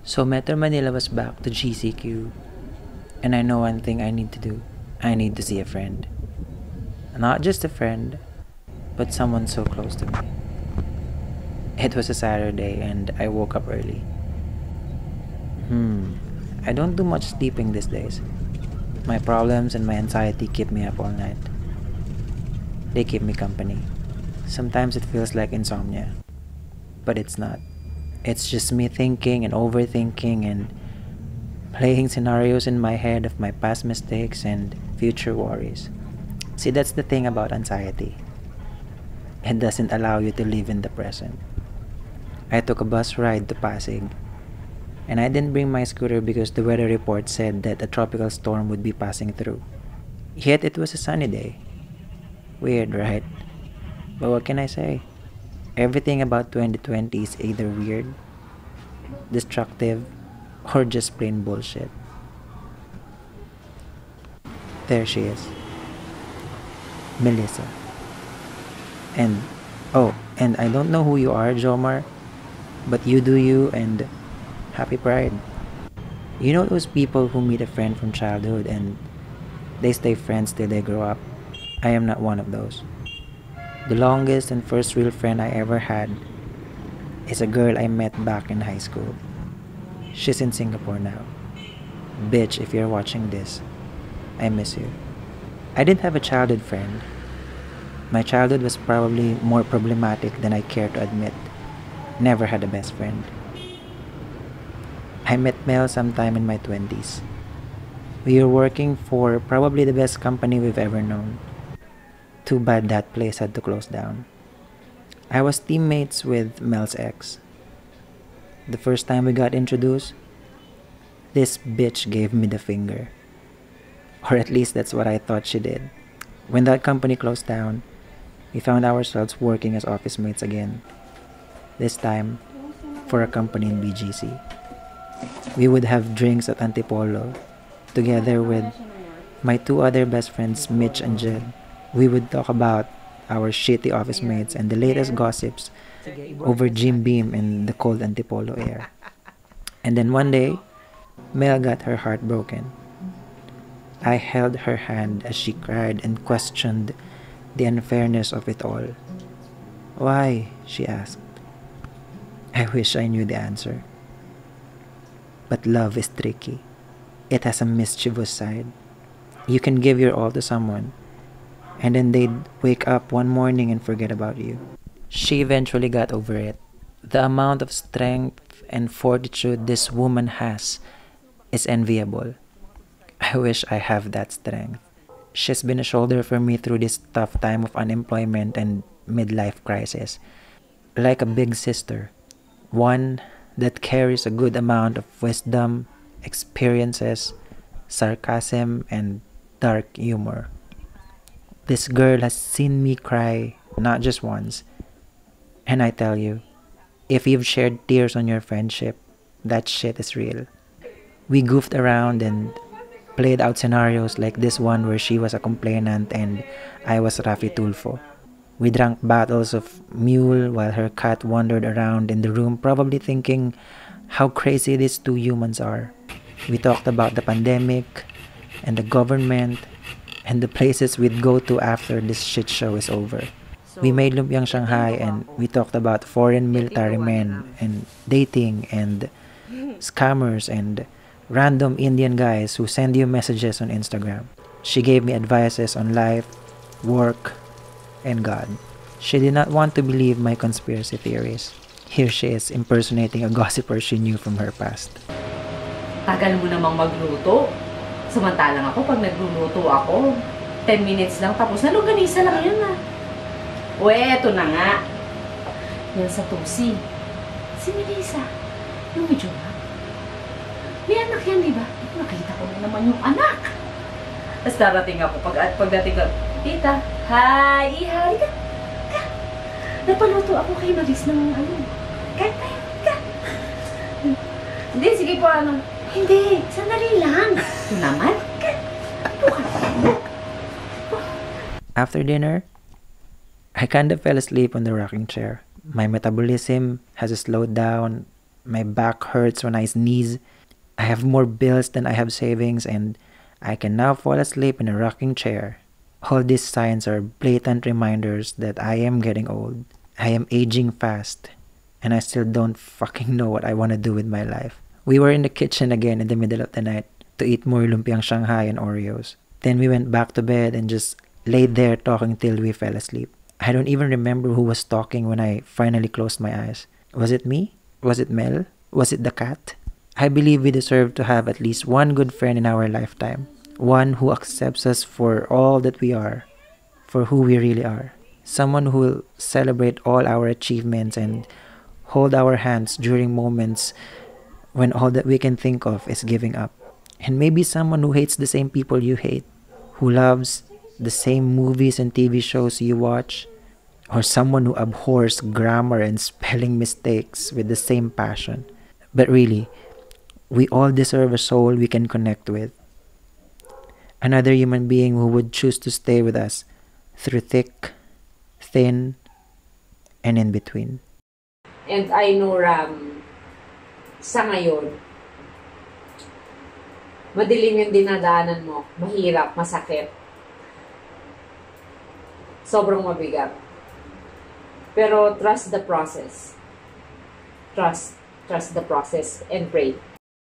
So Metro Manila was back to GCQ, and I know one thing I need to do. I need to see a friend. Not just a friend, but someone so close to me. It was a Saturday and I woke up early. I don't do much sleeping these days. My problems and my anxiety keep me up all night. They keep me company. Sometimes it feels like insomnia, but it's not. It's just me thinking and overthinking and playing scenarios in my head of my past mistakes and future worries. See, that's the thing about anxiety. It doesn't allow you to live in the present. I took a bus ride to Pasig, and I didn't bring my scooter because the weather report said that a tropical storm would be passing through. Yet it was a sunny day. Weird, right? But what can I say? Everything about 2020 is either weird, destructive, or just plain bullshit. There she is, Melissa. And and I don't know who you are, Jomar, but you do you, and happy Pride. You know those people who meet a friend from childhood and they stay friends till they grow up? I am not one of those. The longest and first real friend I ever had is a girl I met back in high school. She's in Singapore now. Bitch, if you're watching this, I miss you. I didn't have a childhood friend. My childhood was probably more problematic than I care to admit. Never had a best friend. I met Mel sometime in my 20s. We were working for probably the best company we've ever known. Too bad that place had to close down. I was teammates with Mel's ex. The first time we got introduced, this bitch gave me the finger. Or at least that's what I thought she did. When that company closed down, we found ourselves working as office mates again. This time, for a company in BGC. We would have drinks at Antipolo, together with my two other best friends, Mitch and Jed. We would talk about our shitty office mates and the latest gossips over Jim Beam in the cold Antipolo air. And then one day, Mel got her heart broken. I held her hand as she cried and questioned the unfairness of it all. Why? She asked. I wish I knew the answer. But love is tricky. It has a mischievous side. You can give your all to someone, and then they'd wake up one morning and forget about you. She eventually got over it. The amount of strength and fortitude this woman has is enviable. I wish I have that strength. She's been a shoulder for me through this tough time of unemployment and midlife crisis. Like a big sister. One that carries a good amount of wisdom, experiences, sarcasm, and dark humor. This girl has seen me cry not just once. And I tell you, if you've shared tears on your friendship, that shit is real. We goofed around and played out scenarios like this one where she was a complainant and I was Rafi Tulfo. We drank bottles of mule while her cat wandered around in the room, probably thinking how crazy these two humans are. We talked about the pandemic and the government and the places we'd go to after this shit show is over. We made Lumpiang Shanghai and we talked about foreign military men and dating and scammers and random Indian guys who send you messages on Instagram. She gave me advices on life, work, and God. She did not want to believe my conspiracy theories. Here she is impersonating a gossiper she knew from her past. Tagal mo namang magluto. Samantalang ako, pag nagluluto ako, 10 minutes lang tapos na, longganisa lang yun ah. O eto na nga. Yan sa Tusi. Si Melissa. Yung medyo nga. May anak yan, di ba? Nakita ko na naman yung anak. Tapos darating ako, pagdating ko, Tita, hi, ihari ka. Ka. Napaluto ako kay Maris ng ano. Ka. Hindi, sige po ano. Hindi, sandali lang. Ito naman. Ka. After dinner, I kind of fell asleep on the rocking chair. My metabolism has slowed down My back hurts when I sneeze. I have more bills than I have savings, and I can now fall asleep in a rocking chair. All these signs are blatant reminders that I am getting old. I am aging fast, and I still don't fucking know what I want to do with my life. We were in the kitchen again in the middle of the night to eat more Lumpiang Shanghai and Oreos. Then we went back to bed and just laid there talking till we fell asleep. I don't even remember who was talking when I finally closed my eyes. Was it me? Was it Mel? Was it the cat? I believe we deserve to have at least one good friend in our lifetime. One who accepts us for all that we are, for who we really are. Someone who will celebrate all our achievements and hold our hands during moments when all that we can think of is giving up. And maybe someone who hates the same people you hate, who loves the same movies and TV shows you watch, or someone who abhors grammar and spelling mistakes with the same passion. But really, we all deserve a soul we can connect with. Another human being who would choose to stay with us through thick, thin, and in between. And I know, Ram, sa ngayon, madilim yung dinadaanan mo. Mahirap, masakit. Sobrang mabigat. Pero trust the process. Trust the process and pray.